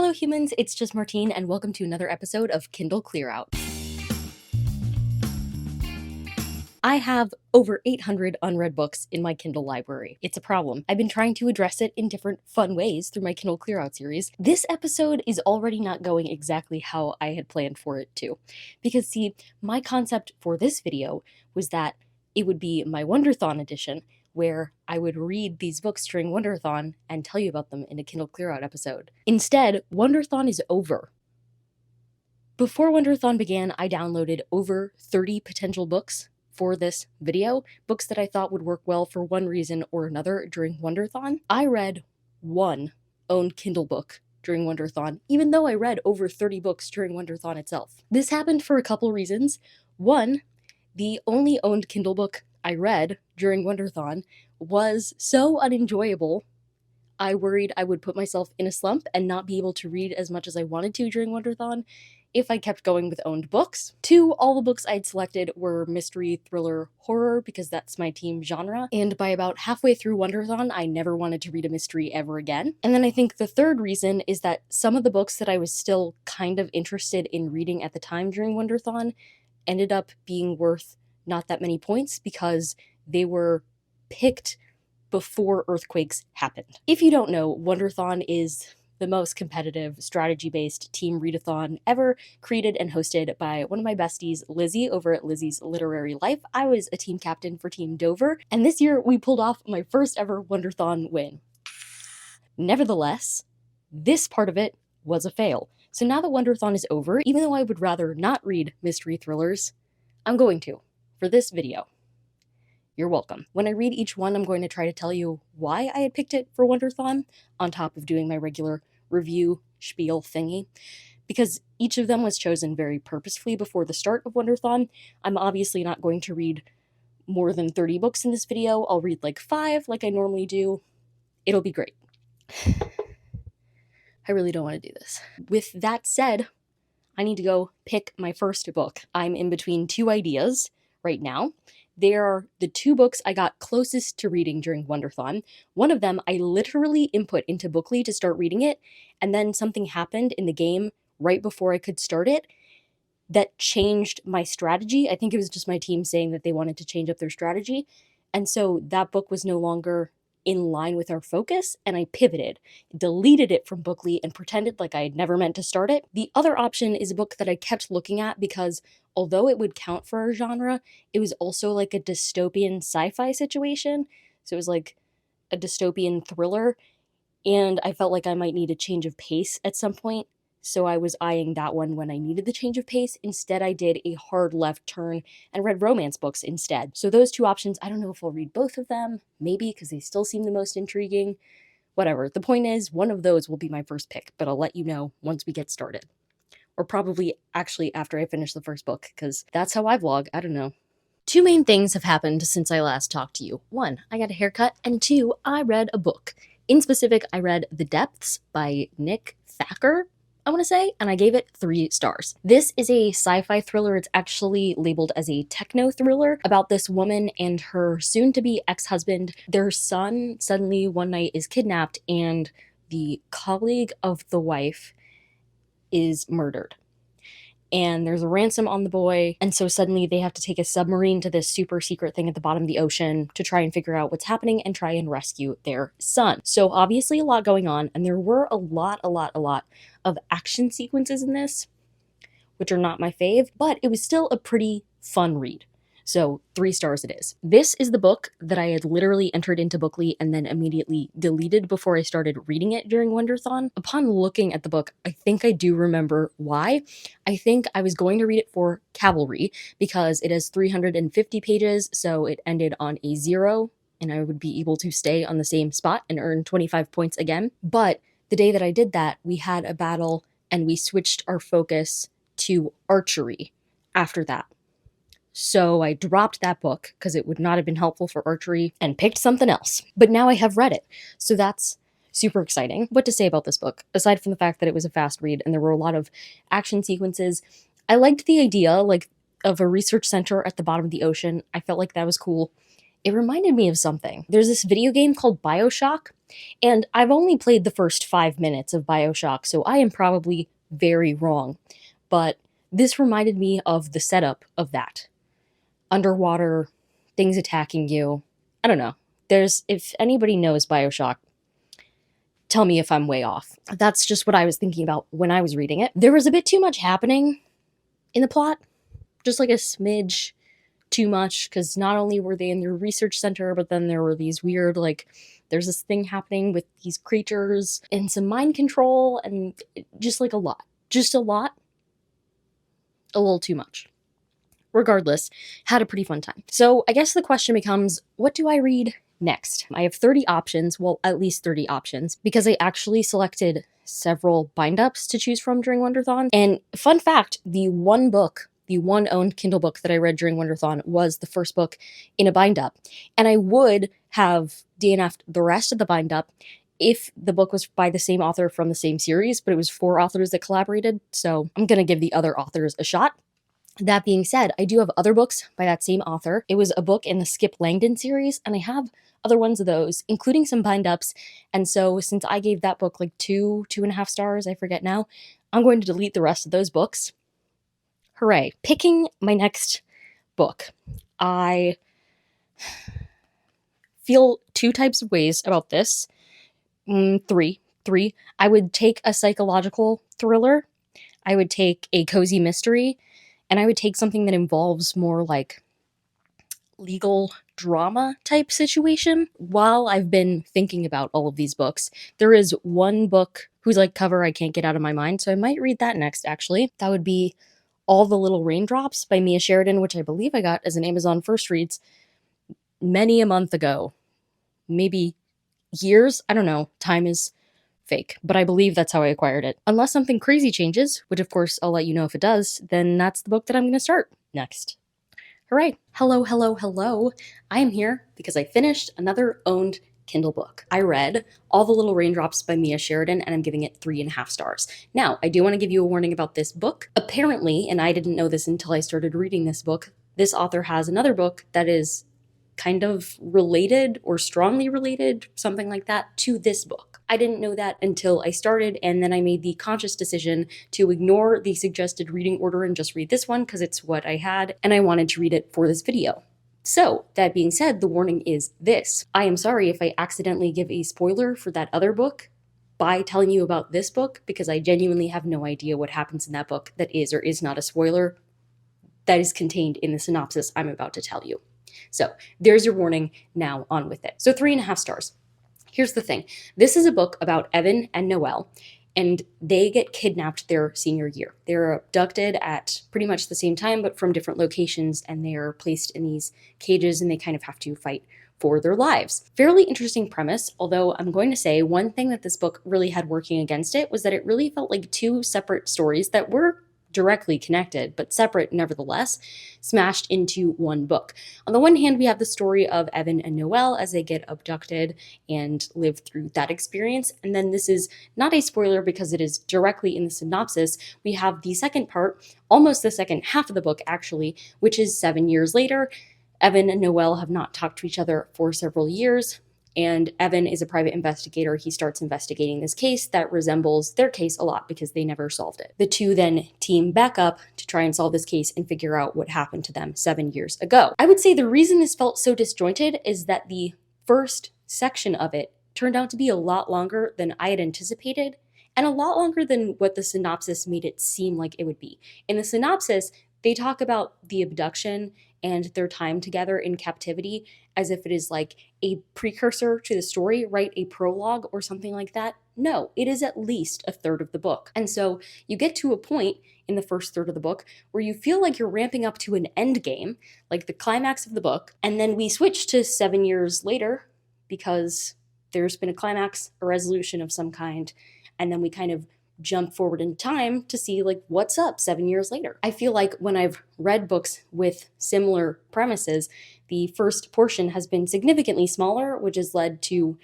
Hello humans, it's just Martine and welcome to another episode of Kindle Clear Out. I have over 800 unread books in my Kindle library. It's a problem. I've been trying to address it in different fun ways through my Kindle Clear Out series. This episode is already not going exactly how I had planned for it to. Because see, my concept for this video was that it would be my Wonderthon edition, where I would read these books during Wonderthon and tell you about them in a Kindle Clear Out episode. Instead, Wonderthon is over. Before Wonderthon began, I downloaded over 30 potential books for this video, books that I thought would work well for one reason or another during Wonderthon. I read one owned Kindle book during Wonderthon, even though I read over 30 books during Wonderthon itself. This happened for a couple reasons. One, the only owned Kindle book I read during Wonderthon was so unenjoyable, I worried I would put myself in a slump and not be able to read as much as I wanted to during Wonderthon if I kept going with owned books. Two, all the books I'd selected were mystery, thriller, horror, because that's my team genre, and by about halfway through Wonderthon, I never wanted to read a mystery ever again. And then I think the third reason is that some of the books that I was still kind of interested in reading at the time during Wonderthon ended up being worth not that many points because they were picked before earthquakes happened. If you don't know, Wonderthon is the most competitive strategy-based team readathon ever, created and hosted by one of my besties, Lizzie, over at Lizzie's Literary Life. I was a team captain for Team Dover, and this year we pulled off my first ever Wonderthon win. Nevertheless, this part of it was a fail. So now that Wonderthon is over, even though I would rather not read mystery thrillers, I'm going to, for this video. You're welcome. When I read each one, I'm going to try to tell you why I had picked it for Wonderthon, on top of doing my regular review spiel thingy, because each of them was chosen very purposefully before the start of Wonderthon. I'm obviously not going to read more than 30 books in this video. I'll read like 5 like I normally do. It'll be great. I really don't want to do this. With that said, I need to go pick my first book. I'm in between two ideas right now. They are the 2 books I got closest to reading during Wonderthon. One of them I literally input into Bookly to start reading it, and then something happened in the game right before I could start it that changed my strategy. I think it was just my team saying that they wanted to change up their strategy, and so that book was no longer in line with our focus, and I pivoted, deleted it from Bookly, and pretended like I had never meant to start it. The other option is a book that I kept looking at because although it would count for our genre, it was also like a dystopian sci-fi situation. So it was like a dystopian thriller, and I felt like I might need a change of pace at some point. So I was eyeing that one when I needed the change of pace. Instead, I did a hard left turn and read romance books instead. So those 2 options, I don't know if I'll read both of them. Maybe, because they still seem the most intriguing. Whatever. The point is, one of those will be my first pick, but I'll let you know once we get started. Or probably actually after I finish the first book, because that's how I vlog. I don't know. 2 main things have happened since I last talked to you. 1, I got a haircut, and 2, I read a book. In specific, I read The Depths by Nick Thacker, I want to say, and I gave it 3 stars. This is a sci-fi thriller. It's actually labeled as a techno thriller about this woman and her soon-to-be ex-husband. Their son suddenly one night is kidnapped, and the colleague of the wife is murdered. And there's a ransom on the boy, and so suddenly they have to take a submarine to this super secret thing at the bottom of the ocean to try and figure out what's happening and try and rescue their son. So obviously a lot going on, and there were a lot of action sequences in this, which are not my fave, but it was still a pretty fun read. So 3 stars it is. This is the book that I had literally entered into Bookly and then immediately deleted before I started reading it during Wonderthon. Upon looking at the book, I think I do remember why. I think I was going to read it for Cavalry because it has 350 pages, so it ended on a 0, and I would be able to stay on the same spot and earn 25 points again. But the day that I did that, we had a battle and we switched our focus to archery after that. So I dropped that book because it would not have been helpful for archery and picked something else. But now I have read it, so that's super exciting. What to say about this book, aside from the fact that it was a fast read and there were a lot of action sequences? I liked the idea, like, of a research center at the bottom of the ocean. I felt like that was cool. it reminded me of something. There's this video game called BioShock, and I've only played the first 5 minutes of BioShock, so I am probably very wrong. But this reminded me of the setup of that. Underwater, things attacking you. I don't know. If anybody knows BioShock, tell me if I'm way off. That's just what I was thinking about when I was reading it. There was a bit too much happening in the plot, just like a smidge too much, because not only were they in their research center, but then there were these weird, like, there's this thing happening with these creatures and some mind control and just like a lot. Just a lot. A little too much. Regardless, had a pretty fun time. So I guess the question becomes, what do I read next? I have 30 options, well, at least 30 options, because I actually selected several bind-ups to choose from during Wonderthon. And fun fact, the one owned Kindle book that I read during Wonderthon was the first book in a bind-up. And I would have DNF'd the rest of the bind-up if the book was by the same author from the same series, but it was 4 authors that collaborated, so I'm gonna give the other authors a shot. That being said, I do have other books by that same author. It was a book in the Skip Langdon series, and I have other ones of those, including some bind-ups. And so since I gave that book like 2.5 stars, I forget now, I'm going to delete the rest of those books. Hooray. Picking my next book. I feel 2 types of ways about this. Three. I would take a psychological thriller. I would take a cozy mystery. And I would take something that involves more like legal drama type situation. While I've been thinking about all of these books, there is one book whose like cover I can't get out of my mind, so I might read that next actually. That would be All the Little Raindrops by Mia Sheridan, which I believe I got as an Amazon First Reads many a month ago. Maybe years? I don't know. Time is fake, but I believe that's how I acquired it. Unless something crazy changes, which of course I'll let you know if it does, then that's the book that I'm going to start next. Hooray. Hello. I am here because I finished another owned Kindle book. I read All the Little Raindrops by Mia Sheridan, and I'm giving it 3.5 stars. Now, I do want to give you a warning about this book. Apparently, and I didn't know this until I started reading this book, this author has another book that is kind of related or strongly related, something like that, to this book. I didn't know that until I started, and then I made the conscious decision to ignore the suggested reading order and just read this one because it's what I had, and I wanted to read it for this video. So, that being said, the warning is this. I am sorry if I accidentally give a spoiler for that other book by telling you about this book, because I genuinely have no idea what happens in that book that is or is not a spoiler that is contained in the synopsis I'm about to tell you. So there's your warning, now on with it. So 3.5 stars. Here's the thing. This is a book about Evan and Noelle, and they get kidnapped their senior year. They're abducted at pretty much the same time, but from different locations, and they are placed in these cages, and they kind of have to fight for their lives. Fairly interesting premise, although I'm going to say one thing that this book really had working against it was that it really felt like 2 separate stories that were directly connected, but separate nevertheless, smashed into one book. On the one hand, we have the story of Evan and Noelle as they get abducted and live through that experience. And then this is not a spoiler because it is directly in the synopsis. We have the second part, almost the second half of the book actually, which is 7 years later. Evan and Noelle have not talked to each other for several years. And Evan is a private investigator. He starts investigating this case that resembles their case a lot because they never solved it. The 2 then team back up to try and solve this case and figure out what happened to them 7 years ago. I would say the reason this felt so disjointed is that the first section of it turned out to be a lot longer than I had anticipated, and a lot longer than what the synopsis made it seem like it would be. In the synopsis, they talk about the abduction and their time together in captivity as if it is like a precursor to the story, right? A prologue or something like that. No, it is at least a third of the book. And so you get to a point in the first third of the book where you feel like you're ramping up to an end game, like the climax of the book, and then we switch to 7 years later because there's been a climax, a resolution of some kind, and then we kind of jump forward in time to see like what's up 7 years later. I feel like when I've read books with similar premises, the first portion has been significantly smaller, which has led to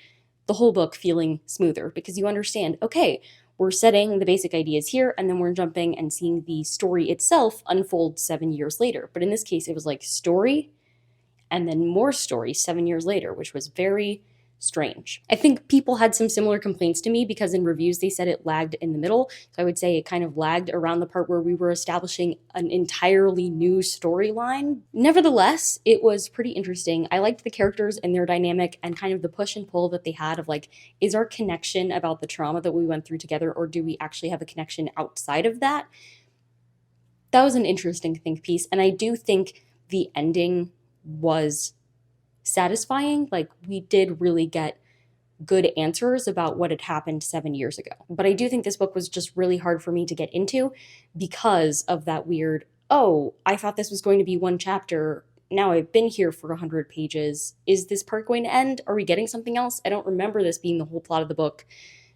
the whole book feeling smoother because you understand, okay, we're setting the basic ideas here and then we're jumping and seeing the story itself unfold 7 years later. But in this case, it was like story and then more stories 7 years later, which was very strange. I think people had some similar complaints to me because in reviews they said it lagged in the middle. So I would say it kind of lagged around the part where we were establishing an entirely new storyline. Nevertheless, it was pretty interesting. I liked the characters and their dynamic and kind of the push and pull that they had of like, is our connection about the trauma that we went through together, or do we actually have a connection outside of that? That was an interesting think piece. And I do think the ending was satisfying. Like, we did really get good answers about what had happened 7 years ago. But I do think this book was just really hard for me to get into because of that weird, oh, I thought this was going to be one chapter. Now I've been here for 100 pages. Is this part going to end? Are we getting something else? I don't remember this being the whole plot of the book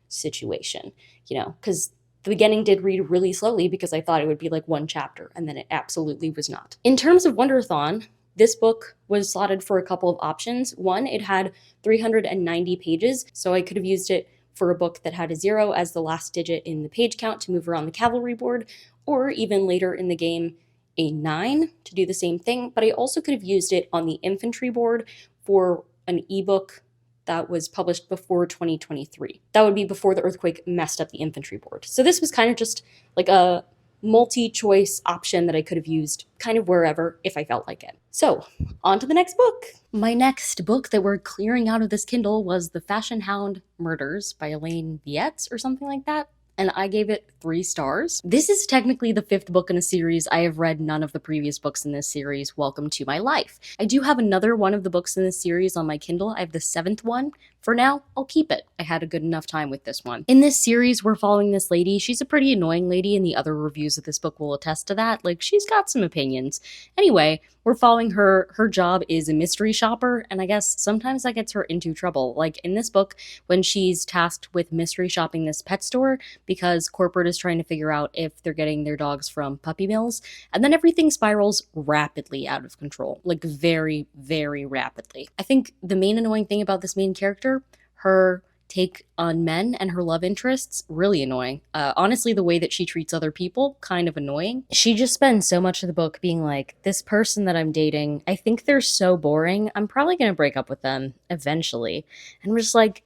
situation, because the beginning did read really slowly because I thought it would be like one chapter, and then it absolutely was not. In terms of Wonderthon, this book was slotted for a couple of options. One, it had 390 pages, so I could have used it for a book that had a 0 as the last digit in the page count to move around the cavalry board, or even later in the game, a 9 to do the same thing. But I also could have used it on the infantry board for an ebook that was published before 2023. That would be before the earthquake messed up the infantry board. So this was kind of just like a multi-choice option that I could have used kind of wherever if I felt like it. So, on to the next book. My next book that we're clearing out of this Kindle was The Fashion Hound Murders by Elaine Vietz or something like that, and I gave it 3 stars. This is technically the 5th book in a series. I have read none of the previous books in this series. Welcome to my life. I do have another one of the books in this series on my Kindle. I have the 7th one. For now, I'll keep it. I had a good enough time with this one. In this series, we're following this lady. She's a pretty annoying lady, and the other reviews of this book will attest to that. Like, she's got some opinions. Anyway, we're following her. Her job is a mystery shopper, and I guess sometimes that gets her into trouble. Like in this book, when she's tasked with mystery shopping this pet store because corporate is trying to figure out if they're getting their dogs from puppy mills, and then everything spirals rapidly out of control. Like very, very rapidly. I think the main annoying thing about this main character, her take on men and her love interests, really annoying. Honestly, the way that she treats other people, kind of annoying. She just spends so much of the book being like, this person that I'm dating, I think they're so boring, I'm probably gonna break up with them eventually. And we're just like,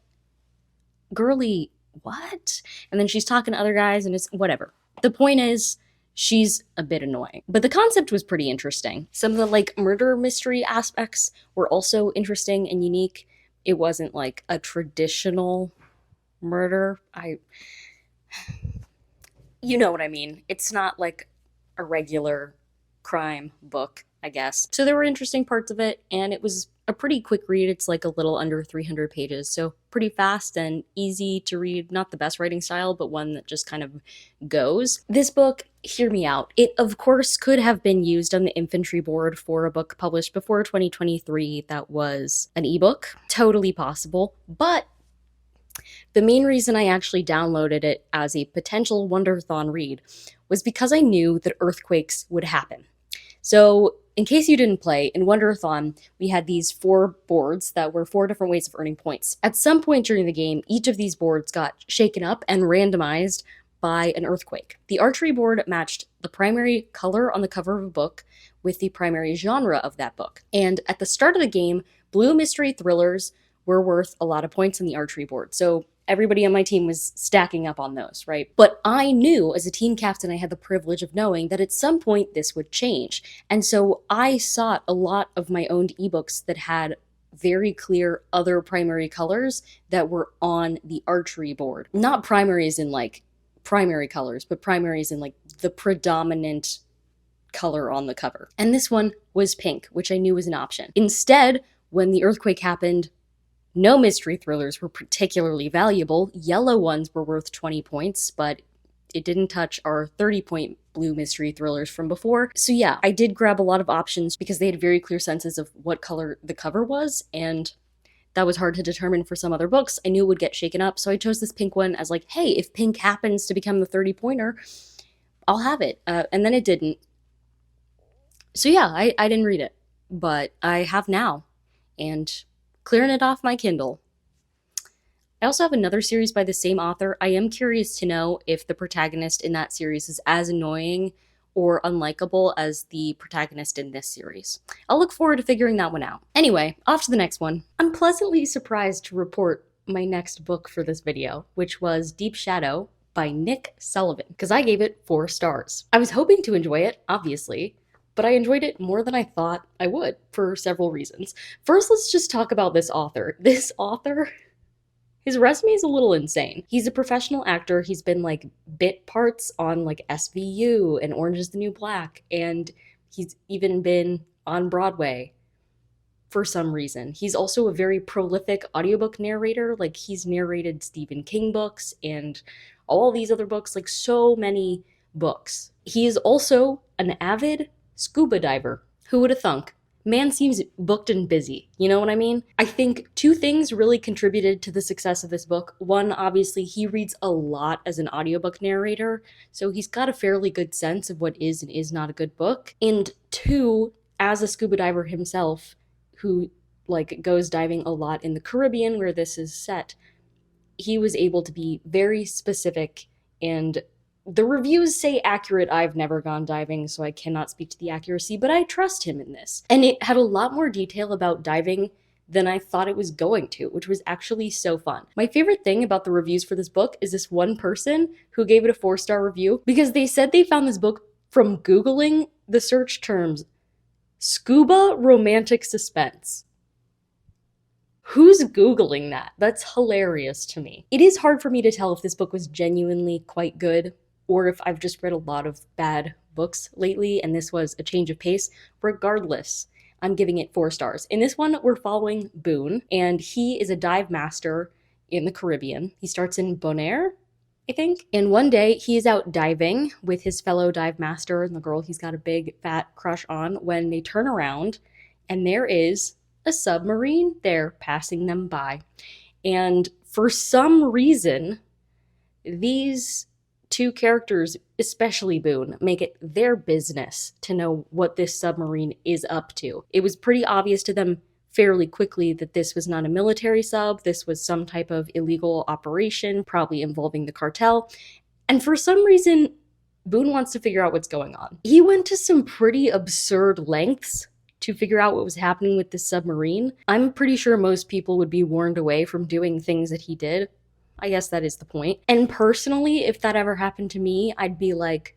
girly, what? And then she's talking to other guys and it's whatever. The point is, she's a bit annoying. But the concept was pretty interesting. Some of the like murder mystery aspects were also interesting and unique. It wasn't like a traditional murder. You know what I mean. It's not like a regular crime book, I guess. So there were interesting parts of it, and it was a pretty quick read. It's like a little under 300 pages, so pretty fast and easy to read. Not the best writing style, but one that just kind of goes. This book, hear me out. It, of course, could have been used on the infantry board for a book published before 2023 that was an ebook. Totally possible, but the main reason I actually downloaded it as a potential Wonderthon read was because I knew that earthquakes would happen. So, in case you didn't play, in Wonderthon, we had these 4 boards that were 4 different ways of earning points. At some point during the game, each of these boards got shaken up and randomized by an earthquake. The archery board matched the primary color on the cover of a book with the primary genre of that book. And at the start of the game, blue mystery thrillers were worth a lot of points on the archery board. So everybody on my team was stacking up on those, right? But I knew as a team captain, I had the privilege of knowing that at some point this would change. And so I sought a lot of my owned ebooks that had very clear other primary colors that were on the archery board. Not primaries in like primary colors, but primaries in like the predominant color on the cover. And this one was pink, which I knew was an option. Instead, when the earthquake happened, no mystery thrillers were particularly valuable. Yellow ones were worth 20 points, but it didn't touch our 30-point blue mystery thrillers from before. So yeah, I did grab a lot of options because they had very clear senses of what color the cover was, and that was hard to determine for some other books. I knew it would get shaken up, so I chose this pink one as like, hey, if pink happens to become the 30-pointer, I'll have it. And then it didn't. So yeah, I didn't read it, but I have now, and clearing it off my Kindle. I also have another series by the same author. I am curious to know if the protagonist in that series is as annoying or unlikable as the protagonist in this series. I'll look forward to figuring that one out. Anyway, off to the next one. I'm pleasantly surprised to report my next book for this video, which was Deep Shadow by Nick Sullivan, because I gave it 4 stars. I was hoping to enjoy it, obviously, but I enjoyed it more than I thought I would for several reasons. First, let's just talk about this author. This author, his resume is a little insane. He's a professional actor. He's been like bit parts on like SVU and Orange is the New Black, and he's even been on Broadway for some reason. He's also a very prolific audiobook narrator. Like, he's narrated Stephen King books and all these other books, like so many books. He is also an avid scuba diver. Who would have thunk? Man seems booked and busy, you know what I mean? I think 2 things really contributed to the success of this book. One, obviously, he reads a lot as an audiobook narrator, so he's got a fairly good sense of what is and is not a good book. And 2, as a scuba diver himself, who like goes diving a lot in the Caribbean where this is set, he was able to be very specific, and the reviews say accurate. I've never gone diving, so I cannot speak to the accuracy, but I trust him in this. And it had a lot more detail about diving than I thought it was going to, which was actually so fun. My favorite thing about the reviews for this book is this one person who gave it a 4-star review because they said they found this book from Googling the search terms scuba romantic suspense. Who's Googling that? That's hilarious to me. It is hard for me to tell if this book was genuinely quite good or if I've just read a lot of bad books lately and this was a change of pace. Regardless, I'm giving it 4 stars. In this one, we're following Boone, and he is a dive master in the Caribbean. He starts in Bonaire, I think. And one day he is out diving with his fellow dive master and the girl he's got a big fat crush on when they turn around and there is a submarine there passing them by. And for some reason, these 2 characters, especially Boone, make it their business to know what this submarine is up to. It was pretty obvious to them fairly quickly that this was not a military sub, this was some type of illegal operation, probably involving the cartel. And for some reason, Boone wants to figure out what's going on. He went to some pretty absurd lengths to figure out what was happening with this submarine. I'm pretty sure most people would be warned away from doing things that he did. I guess that is the point. And personally, if that ever happened to me, I'd be like,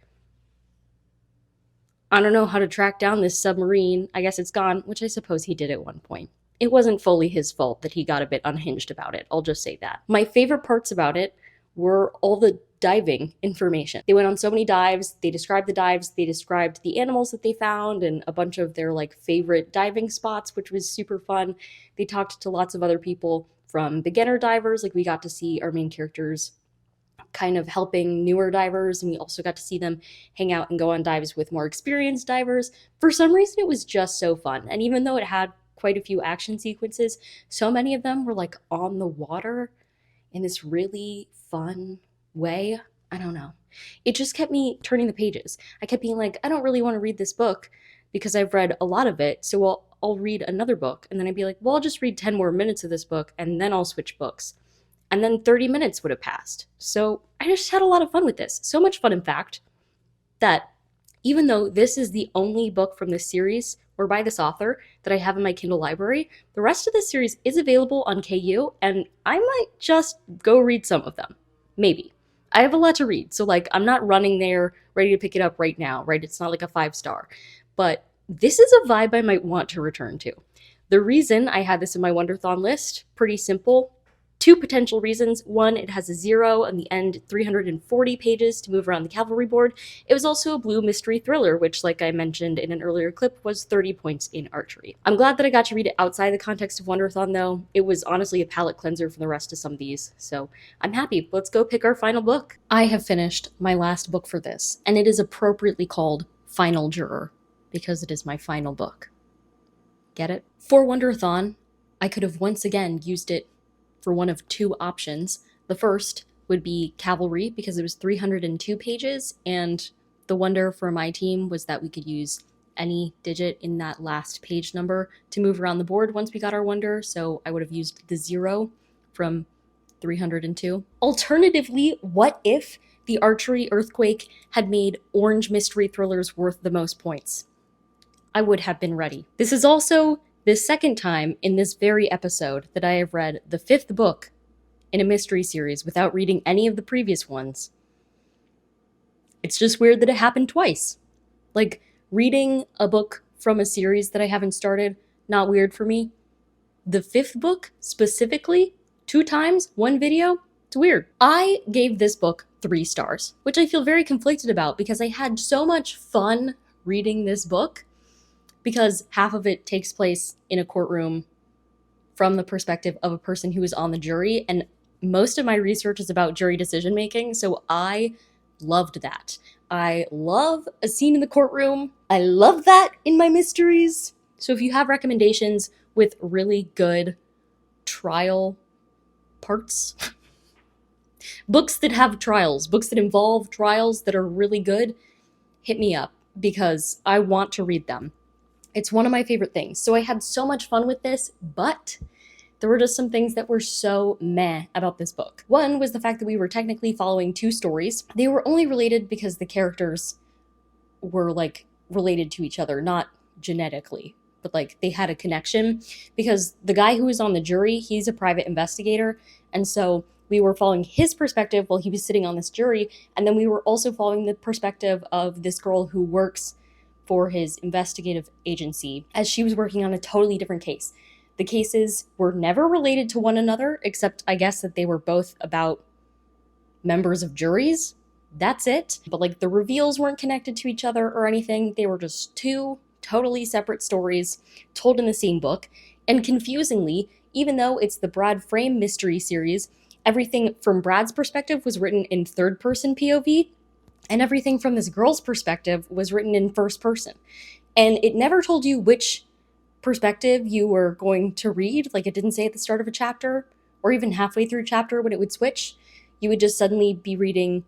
I don't know how to track down this submarine. I guess it's gone, which I suppose he did at one point. It wasn't fully his fault that he got a bit unhinged about it. I'll just say that. My favorite parts about it were all the diving information. They went on so many dives, they described the dives, they described the animals that they found and a bunch of their like favorite diving spots, which was super fun. They talked to lots of other people from beginner divers, like we got to see our main characters kind of helping newer divers, and we also got to see them hang out and go on dives with more experienced divers. For some reason, it was just so fun. And even though it had quite a few action sequences, so many of them were like on the water in this really fun way. I don't know. It just kept me turning the pages. I kept being like, I don't really want to read this book because I've read a lot of it, so I'll read another book. And then I'd be like, well, I'll just read 10 more minutes of this book and then I'll switch books. And then 30 minutes would have passed. So I just had a lot of fun with this. So much fun, in fact, that even though this is the only book from this series or by this author that I have in my Kindle library, the rest of this series is available on KU, and I might just go read some of them. Maybe. I have a lot to read, so like I'm not running there ready to pick it up right now, right? It's not like a 5-star. But this is a vibe I might want to return to. The reason I had this in my Wonderthon list, pretty simple. 2 potential reasons. One, it has a 0 on the end, 340 pages to move around the cavalry board. It was also a blue mystery thriller, which, like I mentioned in an earlier clip, was 30 points in archery. I'm glad that I got to read it outside the context of Wonderthon, though. It was honestly a palate cleanser for the rest of some of these, so I'm happy. Let's go pick our final book. I have finished my last book for this, and it is appropriately called Final Juror, because it is my final book. Get it? For Wonderthon, I could have once again used it for one of 2 options. The first would be Cavalry, because it was 302 pages, and the wonder for my team was that we could use any digit in that last page number to move around the board once we got our wonder, so I would have used the 0 from 302. Alternatively, what if the archery earthquake had made orange mystery thrillers worth the most points, I would have been ready. This is also the second time in this very episode that I have read the 5th book in a mystery series without reading any of the previous ones. It's just weird that it happened twice. Like, reading a book from a series that I haven't started, not weird for me. The 5th book, specifically, 2 times, 1 video, it's weird. I gave this book 3 stars, which I feel very conflicted about because I had so much fun reading this book, because half of it takes place in a courtroom from the perspective of a person who is on the jury, and most of my research is about jury decision making, so I loved that. I love a scene in the courtroom. I love that in my mysteries. So if you have recommendations with really good trial parts, books that have trials, books that involve trials that are really good, hit me up because I want to read them. It's one of my favorite things. So I had so much fun with this, but there were just some things that were so meh about this book. One was the fact that we were technically following 2 stories. They were only related because the characters were, like, related to each other, not genetically, but, like, they had a connection. Because the guy who was on the jury, he's a private investigator, and so we were following his perspective while he was sitting on this jury, and then we were also following the perspective of this girl who works for his investigative agency, as she was working on a totally different case. The cases were never related to one another, except I guess that they were both about members of juries. That's it. But, like, the reveals weren't connected to each other or anything. They were just 2 totally separate stories told in the same book. And confusingly, even though it's the Brad Frame mystery series, everything from Brad's perspective was written in 3rd-person POV, and everything from this girl's perspective was written in 1st person. And it never told you which perspective you were going to read. Like, it didn't say at the start of a chapter or even halfway through a chapter when it would switch. You would just suddenly be reading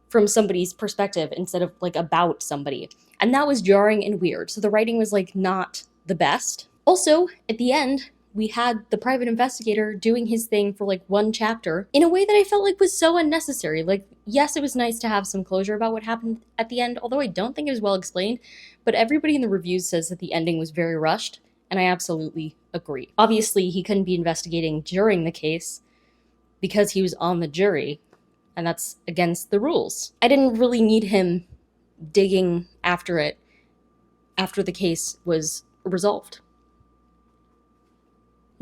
from somebody's perspective instead of, like, about somebody. And that was jarring and weird. So the writing was, like, not the best. Also, at the end, we had the private investigator doing his thing for, like, 1 chapter in a way that I felt like was so unnecessary. Like, yes, it was nice to have some closure about what happened at the end, although I don't think it was well explained, but everybody in the reviews says that the ending was very rushed, and I absolutely agree. Obviously, he couldn't be investigating during the case because he was on the jury, and that's against the rules. I didn't really need him digging after it after the case was resolved.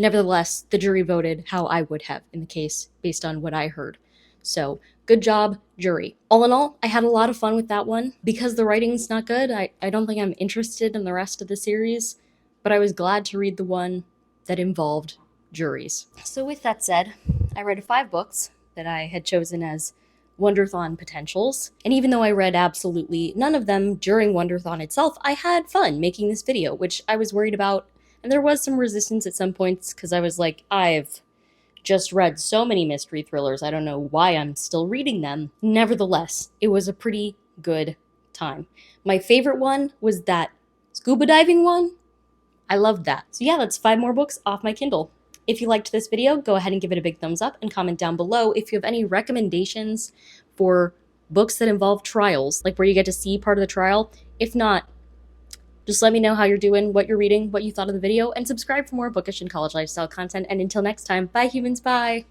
Nevertheless, the jury voted how I would have in the case based on what I heard. So, good job, jury. All in all, I had a lot of fun with that one. Because the writing's not good, I don't think I'm interested in the rest of the series, but I was glad to read the one that involved juries. So with that said, I read 5 books that I had chosen as Wonderthon potentials, and even though I read absolutely none of them during Wonderthon itself, I had fun making this video, which I was worried about. And there was some resistance at some points because I was like, I've just read so many mystery thrillers, I don't know why I'm still reading them. Nevertheless, it was a pretty good time. My favorite one was that scuba diving one. I loved that. So yeah, that's 5 more books off my Kindle. If you liked this video, go ahead and give it a big thumbs up and comment down below if you have any recommendations for books that involve trials, like where you get to see part of the trial. If not, just let me know how you're doing, what you're reading, what you thought of the video, and subscribe for more bookish and college lifestyle content. And until next time, bye humans, bye!